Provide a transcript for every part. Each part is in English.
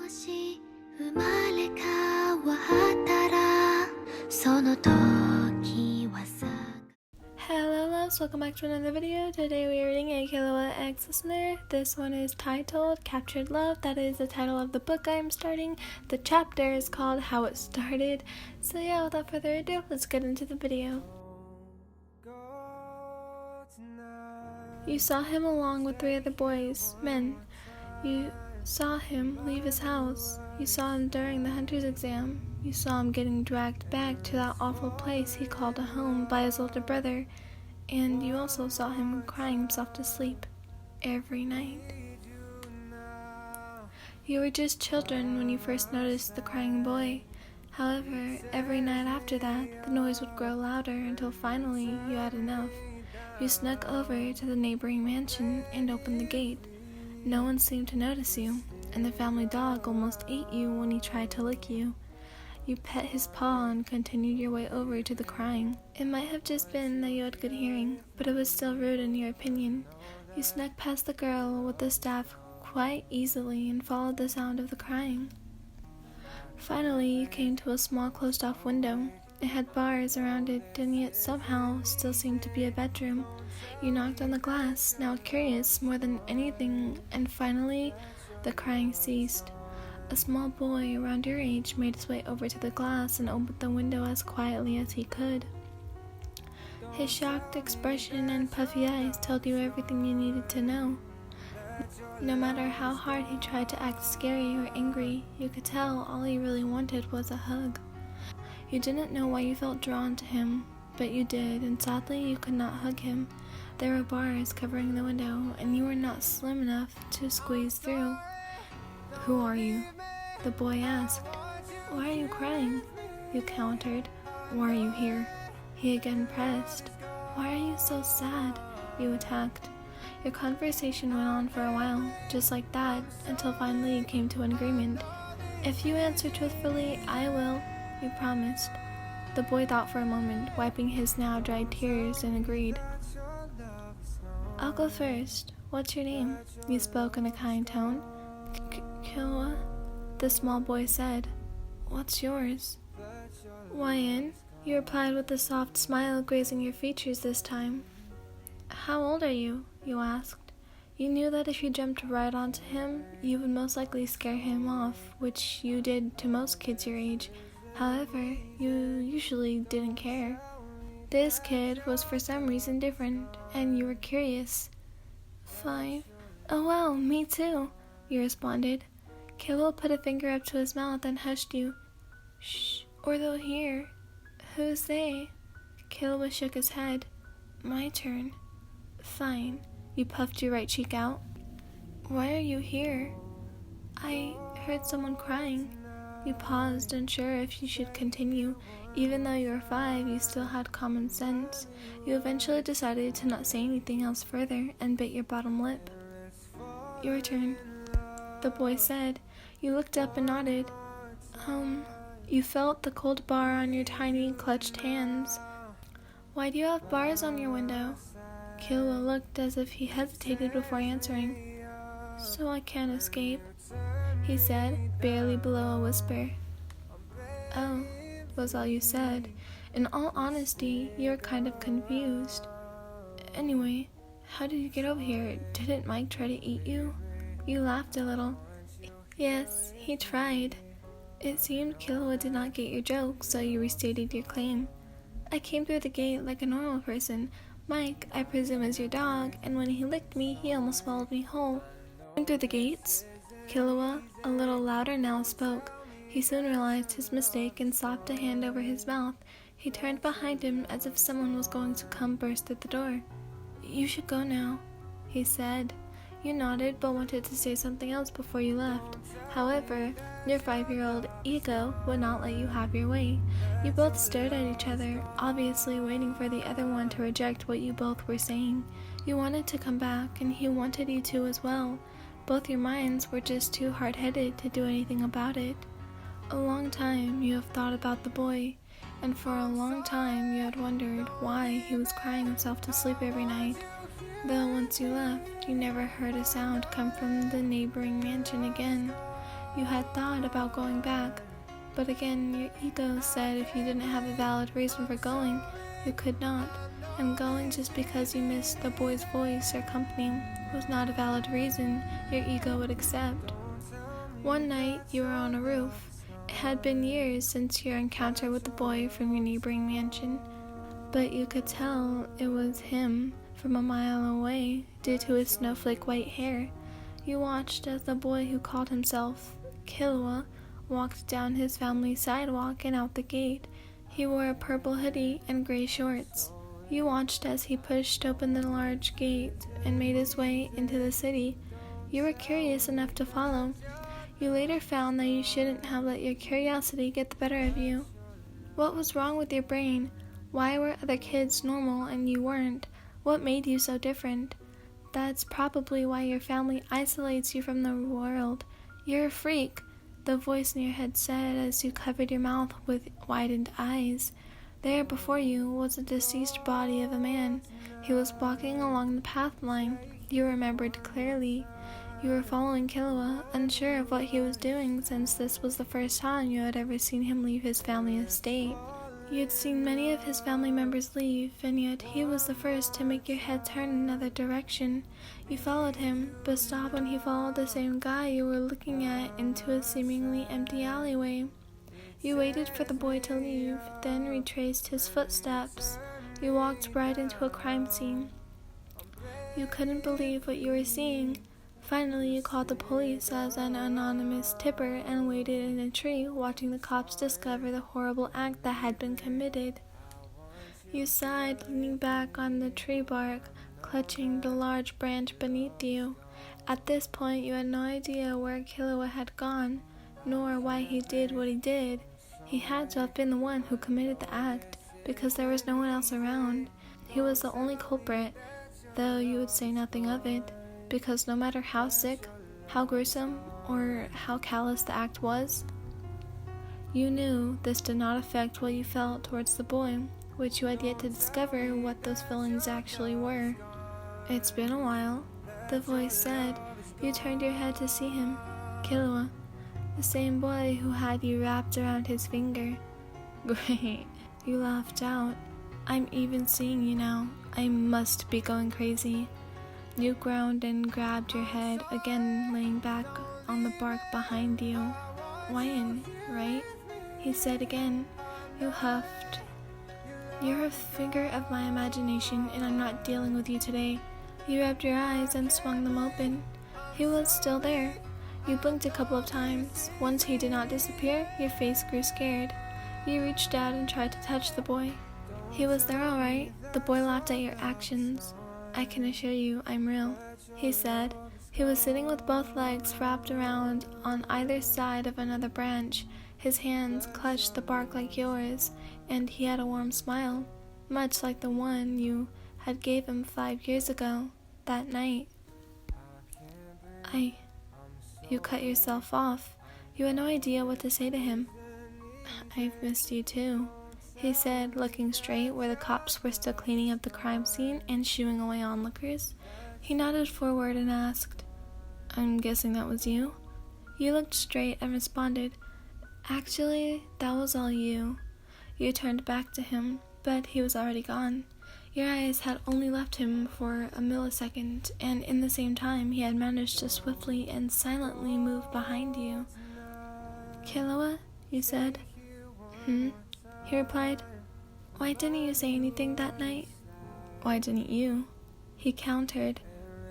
し生まれ変わったらその時はさ Hello loves, welcome back to another video. Today we are reading a Killua X Listener. This one is titled Captured Love. That is the title of the book I am starting. The chapter is called How It Started. So yeah, without further ado, let's get into the video. You saw him along with 3 other boys, men. You saw him leave his house. You saw him during the hunter's exam. You saw him getting dragged back to that awful place he called a home by his older brother. And you also saw him crying himself to sleep every night. You were just children when you first noticed the crying boy. However, every night after that, the noise would grow louder until finally you had enough. You snuck over to the neighboring mansion and opened the gate. No one seemed to notice you, and the family dog almost ate you when he tried to lick you. You pet his paw and continued your way over to the crying. It might have just been that you had good hearing, but it was still rude in your opinion. You snuck past the girl with the staff quite easily and followed the sound of the crying. Finally, you came to a small closed-off window. It had bars around it, and yet somehow still seemed to be a bedroom. You knocked on the glass, now curious more than anything, and finally, the crying ceased. A small boy around your age made his way over to the glass and opened the window as quietly as he could. His shocked expression and puffy eyes told you everything you needed to know. No matter how hard he tried to act scary or angry, you could tell all he really wanted was a hug. You didn't know why you felt drawn to him, but you did, and sadly you could not hug him. There were bars covering the window, and you were not slim enough to squeeze through. "Who are you?" the boy asked. "Why are you crying?" you countered. "Why are you here?" he again pressed. "Why are you so sad?" you attacked. Your conversation went on for a while, just like that, until finally you came to an agreement. "If you answer truthfully, I will," you promised. The boy thought for a moment, wiping his now dried tears, and agreed. "I'll go first. What's your name?" you spoke in a kind tone. Killua, the small boy said. "What's yours?" "Wyan," you replied with a soft smile grazing your features this time. "How old are you?" you asked. You knew that if you jumped right onto him, you would most likely scare him off, which you did to most kids your age. However, you usually didn't care. This kid was for some reason different, and you were curious. 5. "Oh wow, me too," you responded. Killua put a finger up to his mouth and hushed you. "Shh, or they'll hear." "Who's they?" Killua shook his head. "My turn." "Fine." You puffed your right cheek out. "Why are you here?" "I heard someone crying." You paused, unsure if you should continue. Even though you were 5, you still had common sense. You eventually decided to not say anything else further and bit your bottom lip. "Your turn," the boy said. You looked up and nodded. You felt the cold bar on your tiny, clutched hands. "Why do you have bars on your window?" Killua looked as if he hesitated before answering. "So I can't escape," he said, barely below a whisper. "Oh," was all you said. In all honesty, you were kind of confused. "Anyway, how did you get over here? Didn't Mike try to eat you?" You laughed a little. "Yes, he tried." It seemed Killua did not get your joke, so you restated your claim. "I came through the gate like a normal person. Mike, I presume, is your dog, and when he licked me, he almost swallowed me whole." "Going through the gates?" Killua, a little louder now, spoke. He soon realized his mistake and slapped a hand over his mouth. He turned behind him as if someone was going to come burst through the door. "You should go now," he said. You nodded but wanted to say something else before you left. However, your 5-year-old ego would not let you have your way. You both stared at each other, obviously waiting for the other one to reject what you both were saying. You wanted to come back, and he wanted you to as well. Both your minds were just too hard-headed to do anything about it. A long time you have thought about the boy, and for a long time you had wondered why he was crying himself to sleep every night. Though once you left, you never heard a sound come from the neighboring mansion again. You had thought about going back, but again your ego said if you didn't have a valid reason for going, you could not, and going just because you missed the boy's voice or company was not a valid reason your ego would accept. One night you were on a roof. It had been years since your encounter with the boy from your neighboring mansion, but you could tell it was him from a mile away due to his snowflake white hair. You watched as the boy who called himself Killua walked down his family's sidewalk and out the gate. He wore a purple hoodie and gray shorts. You watched as he pushed open the large gate and made his way into the city. You were curious enough to follow. You later found that you shouldn't have let your curiosity get the better of you. What was wrong with your brain? Why were other kids normal and you weren't? What made you so different? That's probably why your family isolates you from the world. You're a freak, the voice in your head said as you covered your mouth with widened eyes. There before you was the deceased body of a man. He was walking along the path line. You remembered clearly. You were following Killua, unsure of what he was doing since this was the first time you had ever seen him leave his family estate. You had seen many of his family members leave, and yet he was the first to make your head turn another direction. You followed him, but stopped when he followed the same guy you were looking at into a seemingly empty alleyway. You waited for the boy to leave, then retraced his footsteps. You walked right into a crime scene. You couldn't believe what you were seeing. Finally, you called the police as an anonymous tipper and waited in a tree watching the cops discover the horrible act that had been committed. You sighed, leaning back on the tree bark, clutching the large branch beneath you. At this point, you had no idea where Killua had gone, nor why he did what he did. He had to have been the one who committed the act, because there was no one else around. He was the only culprit, though you would say nothing of it. Because no matter how sick, how gruesome, or how callous the act was, you knew this did not affect what you felt towards the boy, which you had yet to discover what those feelings actually were. It's been a while, the voice said. You turned your head to see him, Killua, the same boy who had you wrapped around his finger. Great, you laughed out. I'm even seeing you now. I must be going crazy. You groaned and grabbed your head, again laying back on the bark behind you. Wyan, right? He said again. You huffed. You're a figure of my imagination, and I'm not dealing with you today. You rubbed your eyes and swung them open. He was still there. You blinked a couple of times. Once he did not disappear, your face grew scared. You reached out and tried to touch the boy. He was there all right. The boy laughed at your actions. I can assure you I'm real, he said. He was sitting with both legs wrapped around on either side of another branch. His hands clutched the bark like yours, and he had a warm smile, much like the one you had gave him 5 years ago, that night. You cut yourself off. You had no idea what to say to him. I've missed you too, he said, looking straight where the cops were still cleaning up the crime scene and shooing away onlookers. He nodded forward and asked, I'm guessing that was you? You looked straight and responded, Actually, that was all you. You turned back to him, but he was already gone. Your eyes had only left him for a millisecond, and in the same time he had managed to swiftly and silently move behind you. Killua, you said. He replied, Why didn't you say anything that night? Why didn't you? He countered.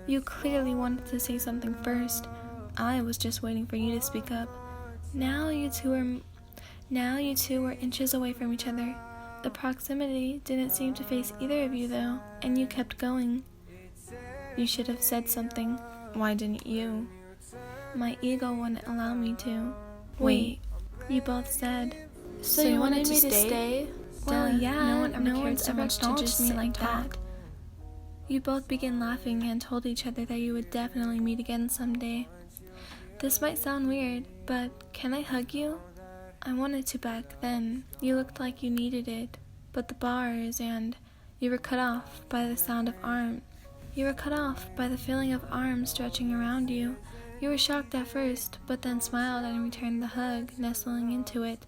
You clearly wanted to say something first. I was just waiting for you to speak up. Now you two were inches away from each other. The proximity didn't seem to faze either of you though, and you kept going. You should have said something. Why didn't you? My ego wouldn't allow me to. Wait, you both said. So you wanted me to stay? Well, yeah, no one ever cared so much to just me like that. You both began laughing and told each other that you would definitely meet again someday. This might sound weird, but can I hug you? I wanted to back then. You looked like you needed it, but the bars and you were cut off by the sound of arms. You were cut off by the feeling of arms stretching around you. You were shocked at first, but then smiled and returned the hug, nestling into it.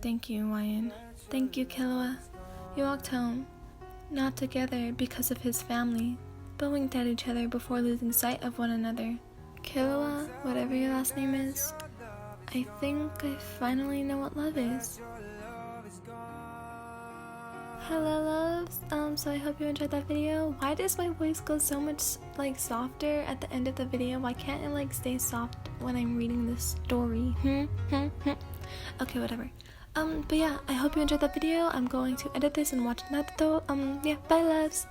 Thank you, Wyan. Thank you, Killua. You walked home, not together because of his family, but winked at each other before losing sight of one another. Killua, whatever your last name is, I think I finally know what love is. Hello, loves. So I hope you enjoyed that video. Why does my voice go so much softer at the end of the video? Why can't it stay soft when I'm reading this story? Okay, whatever. But yeah, I hope you enjoyed that video. I'm going to edit this and watch Naruto. Yeah, bye, loves.